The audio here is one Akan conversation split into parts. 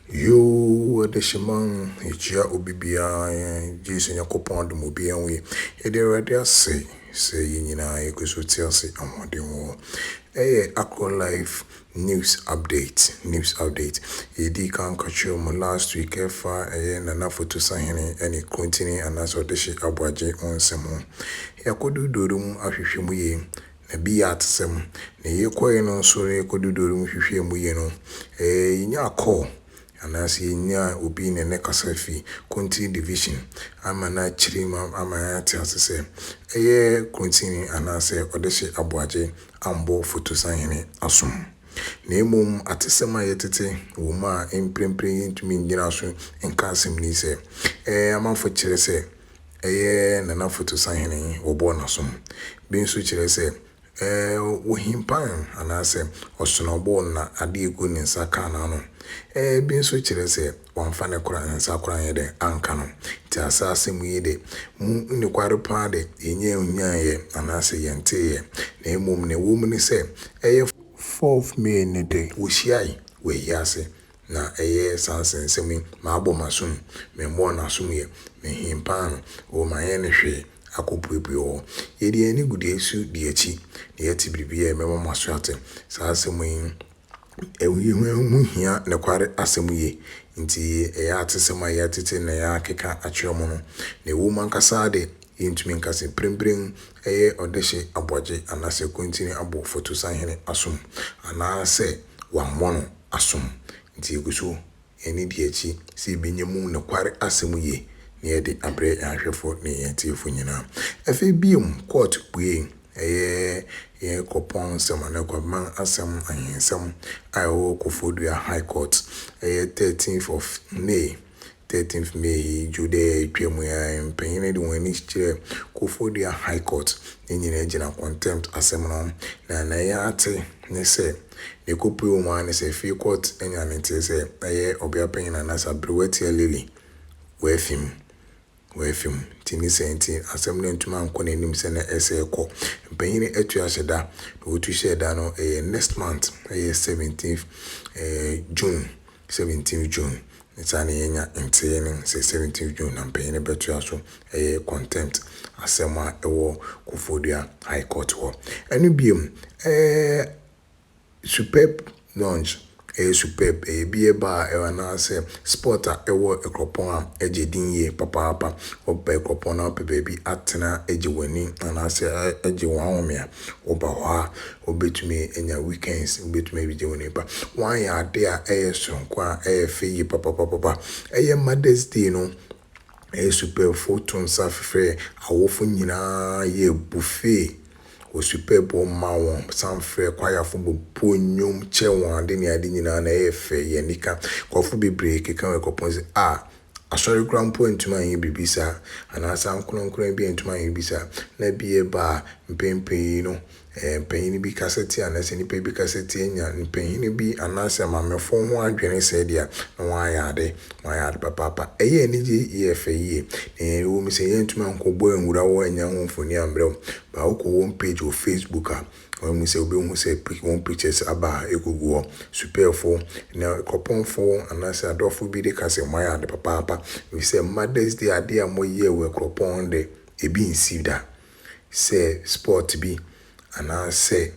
Yo, the shaman, Ichia Ubibia, Jason Yakopon, the Mobian way. They already say, Yina, Ecosotiasi, and what they want. Acro Life news update. Edi can catch you last week, Efa, and enough for to sign any continue and as audition Abuaje on some. Yakodu Durum, Ashishimuye. Na bi atsem na yekoye no so yekodudorum hwehwe mu ye no nya call anasi nya obi ne kasafi continue division ama na chirima ama ya tiasese continue anase odehye Abuaje ambo fotosanhene asom na emom atesema yetete wo ma emprempren ntumi nyina so enkasem ni se amanfo kire se nana fotosanhene wo bo na som bi nso kire se wohimpan anase osonobo na ade egu ne nsaka na no bi nso kire se wamfa ne kora nsa kora yede anka no ti asase mu yede mu ne kware pa de enye onyaye anase yente na emom ne wo mu ne se 4th May ne de wo hyiai we yase na sansensemi ma abomasum me mo na sum ye me himpan o ma ye ne hwe akopuepue yedi ani gude esu di achi na yeti bibia memo masoate saa asemu yin mu hia ne kware asemu ye nti atesema ya tete na ya keka achiomo no na wo mankasa de yintumi nkase premprem odehye Abuaje anase continue abo fotosanhene asom anase wammono asom nti eguso eni di achi si binyemu ne kware asemu ye na yede abre ahwefo ne yetiefo nyina afi biom court buye kopon semana kwama asem ahensem ayo Kofodua High Court 13th May Jude twemu ya mpanyine de wani chire Kofodua High Court nyina gina contempt asem no na ya ate ne se ne kopu o ma ne se fi court enya ne te se obia panyina na sabrewati lili wefim tini senti asem ne ntuma anko na nim se na ese ekọ mpanyine atu ahyeda otu hyeda no next month 17th June nitsane yenya ntene se 17th June na mpanyine betu aso contempt asema ewo Kofodua High Court ho enu biem superb launch superb bie ba na se sporta ewo ekropon a ejedinye papa oba ekropon na baby atena ejiwani na se ejiwa homia oba ho obetumi enya weekends obetumi bijewani ba wan ya ade a sonko a feyi papa Mother's Day no super photo nsa fefre awofo nyina ye buffet o superb ma won sanfre kwaya fo bo nyom che won ade ni ade nyina na efe ye nika kwafo bebre keka we koponze asori grandpo ntuma yin bibisa anasa nkronkron bi ntuma yin bibisa na bie ba mpempe no mpanyini bi kaseti anase ni pe bi kaseti enya mpanyini bi anase mamefo ho adwene se dia na wan ya ade papa ni je efe yi wo mi se yentuma nkobo enwura wo enya ho mfoni ambrem ba wo ko one page o Facebook when say obi hu say one pictures aba egugu superfo na koponfo anase adofo bi de kase mwan ade papa we say Mother's Day ade amoye we kopon de ebi nsida say sport bi anase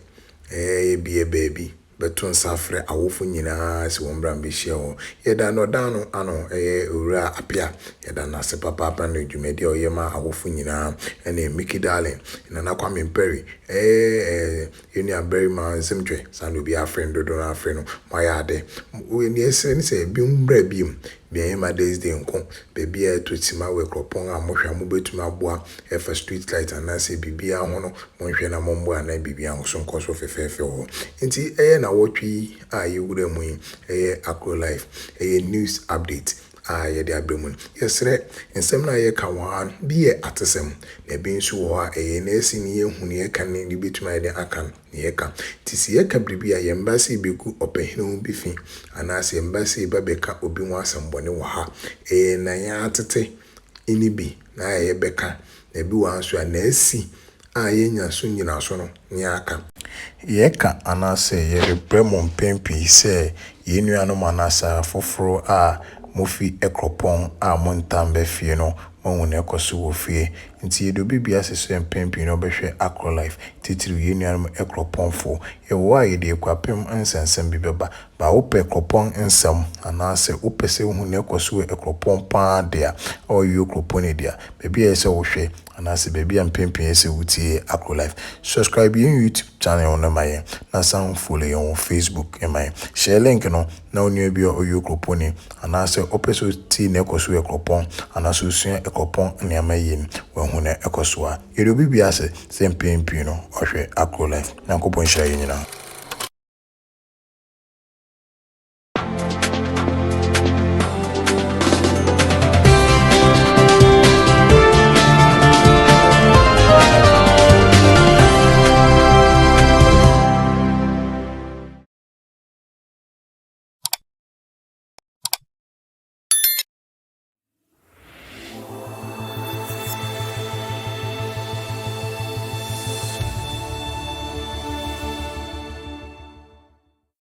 bie baby beton safre awofo nyina se wombra mbehia ho yeda no dano ano owura apia yeda na se papa no dwumedi oyema awofo nyina ene Mickey Darling na Kwame Perry yuni aberi ma semtwe sanu bi afriend do na afriend no mayade we ni ese ni se bi mbra biem bien Mother's Day nko baby to tima we kropon a mohwa mo betuma aboa efa street light anase bibia ho no monhwe na mombo ana bibia ho so nko so fefefe ho nti na wotwi yewura mu Acro Life news update ye de abremu yesre ensem na ye ka wan bi atesem na bi nso wo na esi ni ye hunu ye kan ni betuma ye de akan ni ye ka tisi ye ka bribi ye embassy beku opehine hu bi fi anase embassy ba beka obi mu asembone wo ha na ya atete ini bi na ye beka na bi wan so na esi yenya so nyina so no ni aka yeka anase ye rebremon pempi se ye nuanom anasa foforo a mofi ekropon a montambe fie no mahune ekoso wo fie nti yedo bibia seso empempi no behwe Acrolife titiri ye nuanom ekropon fo ye wo a yede kwapem nsensem bi beba ba wo pe ekropon nsem anase wo pese hune ekoso ekropon pa dia o yo ekropon dia bebia ese wo hwe anase bebia empempi ese wutie Acrolife subscribe yin YouTube channel no maye na san follow on Facebook emaye share link no na onua bi o yo ekropon anase opeso ti na ekoso ekropon anase usua ekropon ne amayin wo hune ekoso a yedo bibia se empempi no ohwe Acrolife na kopon share yin na